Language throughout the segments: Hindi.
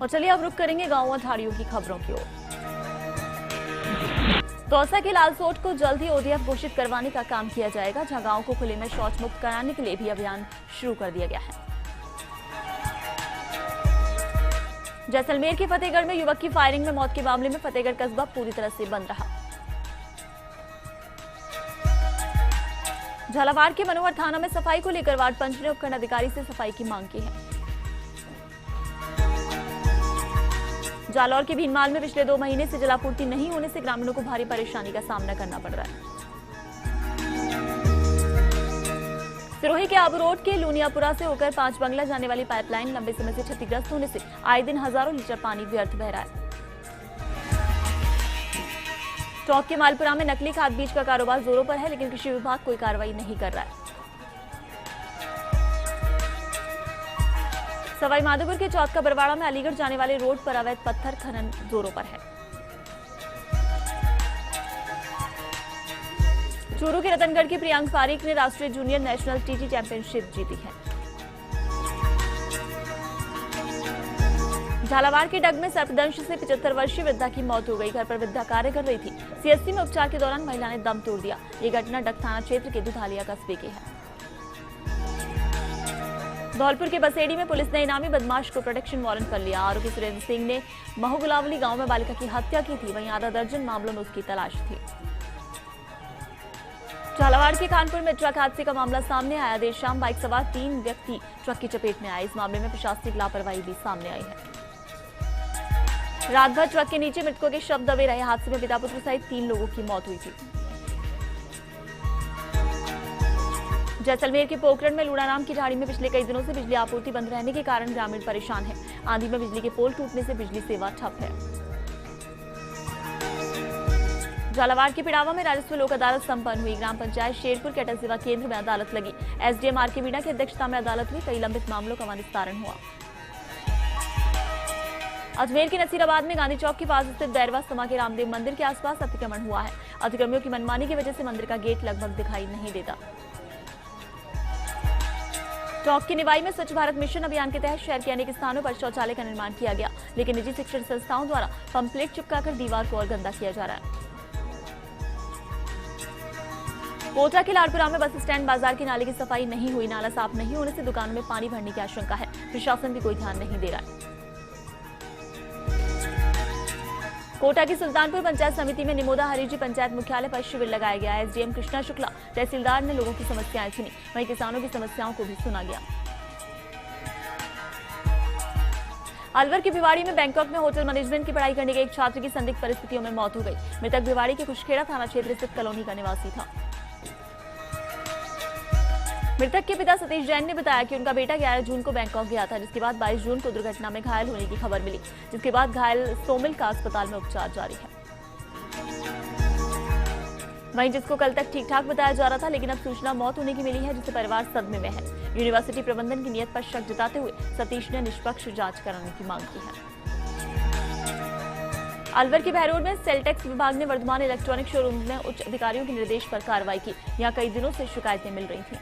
और चलिए अब रुक करेंगे गांव और झाड़ियों की खबरों की ओर। दौसा के लालसोट को जल्द ही ओडीएफ घोषित करवाने का काम किया जाएगा, जहां गांव को खुले में शौच मुक्त कराने के लिए भी अभियान शुरू कर दिया गया है। जैसलमेर के फतेहगढ़ में युवक की फायरिंग में मौत के मामले में फतेहगढ़ कस्बा पूरी तरह से बंद रहा। झालावाड़ के मनोहर थाना में सफाई को लेकर वार्ड पंच ने उपखंड अधिकारी से सफाई की मांग की है। जालौर के भीनमाल में पिछले 2 महीने से जलापूर्ति नहीं होने से ग्रामीणों को भारी परेशानी का सामना करना पड़ रहा है। सिरोही के आबू रोड के लूनियापुरा से होकर 5 बंगला जाने वाली पाइपलाइन लंबे समय से क्षतिग्रस्त होने से आए दिन हजारों लीटर पानी व्यर्थ बह रहा है। टोंक के मालपुरा में नकली खाद बीज का कारोबार जोरों पर है, लेकिन कृषि विभाग कोई कार्रवाई नहीं कर रहा है। सवाई माधोपुर के चौथ का बरवाड़ा में अलीगढ़ जाने वाले रोड पर अवैध पत्थर खनन जोरों पर है। चूरू के रतनगढ़ की प्रियांक पारीक ने राष्ट्रीय जूनियर नेशनल टीटी चैंपियनशिप जीती है। झालावाड़ के डग में सर्पदंश से 75 वर्षीय वृद्धा की मौत हो गई। घर पर वृद्धा कार्य कर रही थी। सीएससी में उपचार के दौरान महिला ने दम तोड़ दिया। ये घटना डग थाना क्षेत्र के दुधालिया कस्बे की है। धौलपुर के बसेड़ी में पुलिस ने इनामी बदमाश को प्रोटेक्शन वारंट कर लिया। आरोपी सुरेंद्र सिंह ने महुगुलावली गांव में बालिका की हत्या की थी। वहीं आधा दर्जन मामलों में उसकी तलाश थी। झालावाड़ के कानपुर में ट्रक हादसे का मामला सामने आया। देर शाम बाइक सवार 3 व्यक्ति ट्रक की चपेट में आए। इस मामले में प्रशासनिक लापरवाही भी सामने आई है। रात भर ट्रक के नीचे मृतकों के शव दबे रहे। हादसे में पिता पुत्र सहित 3 लोगों की मौत हुई थी। जैसलमेर के पोखरण में लूणाराम की झाड़ी में पिछले कई दिनों से बिजली आपूर्ति बंद रहने के कारण ग्रामीण परेशान है। आंधी में बिजली के पोल टूटने से बिजली सेवा ठप है। झालावाड़ के पिड़ावा में राजस्व लोक अदालत संपन्न हुई। ग्राम पंचायत शेरपुर के अटल सेवा केंद्र में अदालत लगी। एसडीएम आर के मीणा की अध्यक्षता में अदालत हुई। कई लंबित मामलों का निस्तारण हुआ। अजमेर के नसीराबाद में गांधी चौक के पास स्थित बैरवा समा के रामदेव मंदिर के आसपास अतिक्रमण हुआ है। अतिक्रमियों की मनमानी की वजह से मंदिर का गेट लगभग दिखाई नहीं देता। टोंक की निवाई में स्वच्छ भारत मिशन अभियान के तहत शहर के अनेक स्थानों पर शौचालय का निर्माण किया गया, लेकिन निजी शिक्षण संस्थाओं द्वारा पंपलेट चिपकाकर दीवार को और गंदा किया जा रहा है। कोटा के लाड़पुरा में बस स्टैंड बाजार के नाले की सफाई नहीं हुई। नाला साफ नहीं होने से दुकानों में पानी भरने की आशंका है। प्रशासन भी कोई ध्यान नहीं दे रहा है। कोटा की सुल्तानपुर पंचायत समिति में निमोदा हरिजी पंचायत मुख्यालय पर शिविर लगाया गया। एसडीएम कृष्णा शुक्ला तहसीलदार ने लोगों की समस्याएं सुनी। वहीं किसानों की समस्याओं को भी सुना गया। अलवर के भिवाड़ी में बैंकॉक में होटल मैनेजमेंट की पढ़ाई करने के एक छात्र की संदिग्ध परिस्थितियों में मौत हो गई। मृतक भिवाड़ी के कुशखेड़ा थाना क्षेत्र स्थित कॉलोनी का निवासी था। मृतक के पिता सतीश जैन ने बताया कि उनका बेटा 11 जून को बैंकॉक गया था, जिसके बाद 22 जून को दुर्घटना में घायल होने की खबर मिली, जिसके बाद घायल सोमिल का अस्पताल में उपचार जारी है। वहीं जिसको कल तक ठीक ठाक बताया जा रहा था, लेकिन अब सूचना मौत होने की मिली है, जिससे परिवार सदमे में है। यूनिवर्सिटी प्रबंधन की नीयत पर शक जताते हुए सतीश ने निष्पक्ष जांच कराने की मांग की है। अलवर के बहरोड में सेलटेक्स विभाग ने वर्धमान इलेक्ट्रॉनिक शोरूम में उच्च अधिकारियों के निर्देश पर कार्रवाई की। यहां कई दिनों से शिकायतें मिल रही थी।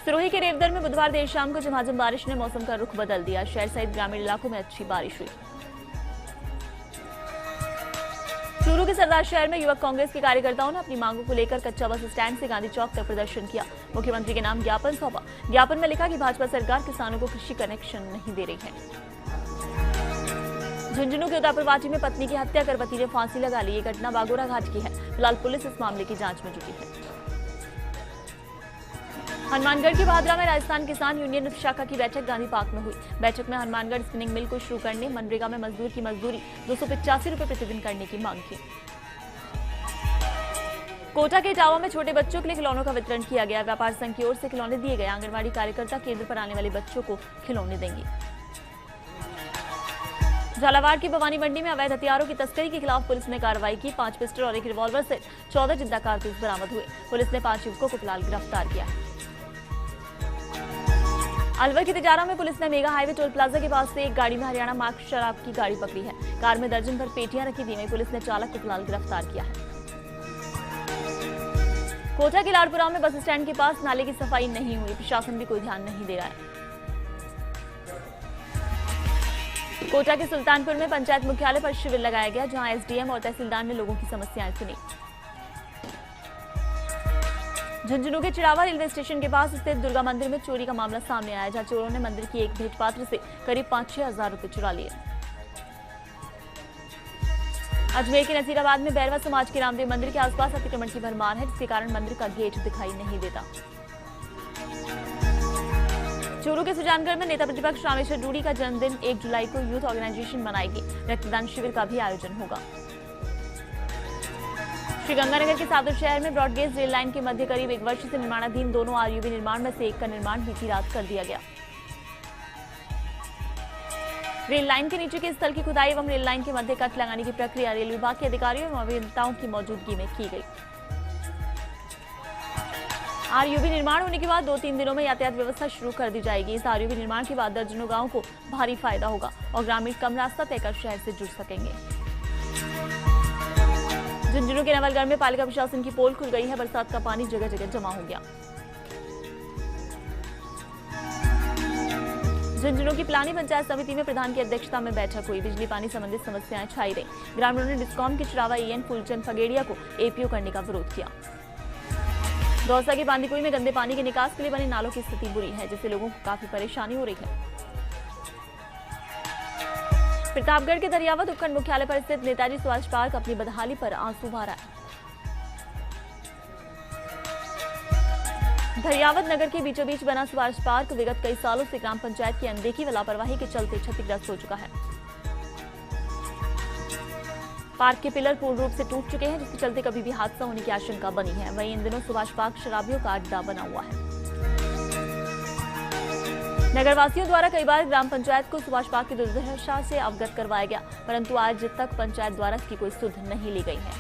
सिरोही के रेवदर में बुधवार देर शाम को झमाझम बारिश ने मौसम का रुख बदल दिया। शहर सहित ग्रामीण इलाकों में अच्छी बारिश हुई। चूरू के सरदार शहर में युवक कांग्रेस के कार्यकर्ताओं ने अपनी मांगों को लेकर कच्चा बस स्टैंड से गांधी चौक तक प्रदर्शन किया। मुख्यमंत्री के नाम ज्ञापन सौंपा। ज्ञापन में लिखा कि भाजपा सरकार किसानों को कृषि कनेक्शन नहीं दे रही है। झुंझुनू के उदयपुरवाटी में पत्नी की हत्या कर पति ने फांसी लगा ली। ये घटना बागोरा घाट की है। फिलहाल पुलिस इस मामले की जांच में जुटी है। हनुमानगढ़ के भादरा में राजस्थान किसान यूनियन शाखा की बैठक गांधी पार्क में हुई। बैठक में हनुमानगढ़ स्पिनिंग मिल को शुरू करने, मनरेगा में मजदूर की मजदूरी 285 रुपए प्रतिदिन करने की मांग की। कोटा के इटावा में छोटे बच्चों के लिए खिलौनों का वितरण किया गया। व्यापार संघ की ओर से खिलौने दिए गए। आंगनबाड़ी कार्यकर्ता केंद्र पर आने वाले बच्चों को खिलौने देंगी। झालावाड़ की भवानी मंडी में अवैध हथियारों की तस्करी के खिलाफ पुलिस ने कार्रवाई की। 5 पिस्टल और 1 रिवॉल्वर से 14 जिंदा कारतूस बरामद हुए। पुलिस ने 5 युवकों को फिलहाल गिरफ्तार किया है। अलवर के तिजारा में पुलिस ने मेगा हाईवे टोल प्लाजा के पास से एक गाड़ी में हरियाणा मार्क शराब की गाड़ी पकड़ी है। कार में दर्जन भर पेटियां रखी थी। वहीं पुलिस ने चालक को फिलहाल गिरफ्तार किया है। कोटा के लाड़पुरा में बस स्टैंड के पास नाले की सफाई नहीं हुई। प्रशासन भी कोई ध्यान नहीं दे रहा है। कोटा के सुल्तानपुर में पंचायत मुख्यालय पर शिविर लगाया गया, जहां एसडीएम और तहसीलदार ने लोगों की समस्याएं सुनी। झुंझुनू के चिड़ावा रेलवे स्टेशन के पास स्थित दुर्गा मंदिर में चोरी का मामला सामने आया, जहां चोरों ने मंदिर की एक भेंट पात्र से करीब 5-6 हजार रुपए चुरा लिए। अजमेर के नसीराबाद में बैरवा समाज के रामदेव मंदिर के आसपास अतिक्रमण की भरमार है, जिसके कारण मंदिर का गेट दिखाई नहीं देता। चूरू के सुजानगढ़ में नेता प्रतिपक्ष रामेश्वर डूडी का जन्मदिन 1 जुलाई को यूथ ऑर्गेनाइजेशन मनाएगी। रक्तदान शिविर का भी आयोजन होगा। श्रीगंगानगर के सादुर शहर में ब्रॉडगेज रेल लाइन के मध्य करीब 1 वर्ष से निर्माणाधीन दोनों आरयूबी निर्माण में से एक का निर्माण बीती रात कर दिया गया। रेल लाइन के नीचे के स्थल की खुदाई एवं रेल लाइन के मध्य कट लगाने की प्रक्रिया रेल विभाग के अधिकारियों एवं अभियंताओं की मौजूदगी में की गई। आरयूबी निर्माण होने के बाद 2-3 दिनों में यातायात व्यवस्था शुरू कर दी जाएगी। इस आरयूबी निर्माण के बाद दर्जनों गांवों को भारी फायदा होगा और ग्रामीण कम रास्ता तय कर शहर से जुड़ सकेंगे। झुंझुनू के नवलगढ़ में पालिका प्रशासन की पोल खुल गई है। बरसात का पानी जगह जगह जमा हो गया। झुंझुनू की पिलानी पंचायत समिति में प्रधान की अध्यक्षता में बैठक हुई। बिजली पानी संबंधित समस्याएं छाई रही। ग्रामीणों ने डिस्कॉम के चिड़ावा ईएन फूलचंद फगेड़िया को एपीओ करने का विरोध किया। दौसा की बांदीकुई में गंदे पानी के निकास के लिए बने नालों की स्थिति बुरी है, जिससे लोगों को काफी परेशानी हो रही है। प्रतापगढ़ के दरियावत उपखंड मुख्यालय पर स्थित नेताजी सुभाष पार्क अपनी बदहाली पर आंसू बहा रहा है। दरियावत नगर के बीचों बीच बना सुभाष पार्क विगत कई सालों से ग्राम पंचायत की अनदेखी व लापरवाही के चलते क्षतिग्रस्त हो चुका है। पार्क के पिलर पूर्ण रूप से टूट चुके हैं, जिसके चलते कभी भी हादसा होने की आशंका बनी है। वहीं इन दिनों सुभाष पार्क शराबियों का अड्डा बना हुआ है। नगरवासियों द्वारा कई बार ग्राम पंचायत को सुभाष पार्क की दुर्दशा से अवगत करवाया गया, परंतु आज तक पंचायत द्वारा इसकी कोई सुध नहीं ली गई है।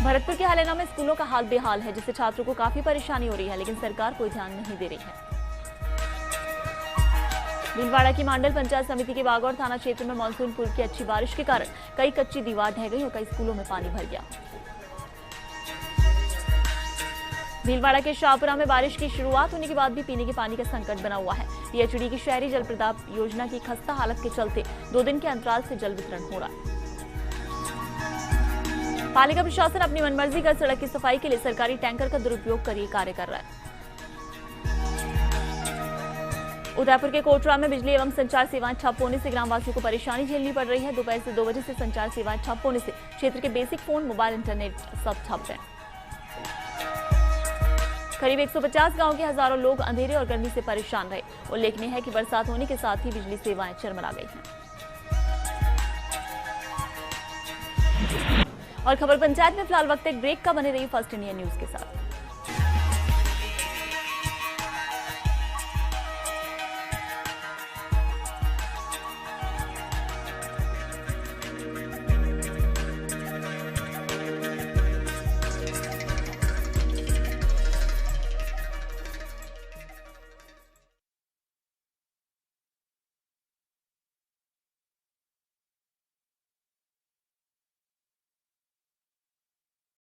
भरतपुर के हलेना में स्कूलों का हाल बेहाल है, जिससे छात्रों को काफी परेशानी हो रही है, लेकिन सरकार कोई ध्यान नहीं दे रही है। भीलवाड़ा की मांडल पंचायत समिति के बागौर थाना क्षेत्र में मानसून पूर्व की अच्छी बारिश के कारण कई कच्ची दीवार ढह गई और कई स्कूलों में पानी भर गया। भीलवाड़ा के शाहपुरा में बारिश की शुरुआत होने के बाद भी पीने के पानी का संकट बना हुआ है। पीएचडी की शहरी जल प्रदान योजना की खस्ता हालत के चलते 2 दिन के अंतराल से जल वितरण हो रहा है। पालिका प्रशासन अपनी मनमर्जी कर सड़क की सफाई के लिए सरकारी टैंकर का दुरुपयोग कर कार्य कर रहा है। उदयपुर के कोटरा में बिजली एवं संचार सेवाएं ठप होने से ग्रामवासियों को परेशानी झेलनी पड़ रही है। दोपहर से 2 बजे से संचार सेवाएं ठप होने से क्षेत्र के बेसिक फोन, मोबाइल, इंटरनेट सब ठप है। करीब 150 गांव के हजारों लोग अंधेरे और गर्मी से परेशान रहे। उल्लेखनीय है कि बरसात होने के साथ ही बिजली सेवाएं चरमरा गई हैं। और खबर पंचायत में फिलहाल वक्त एक ब्रेक का, बने रही फर्स्ट इंडिया न्यूज के साथ।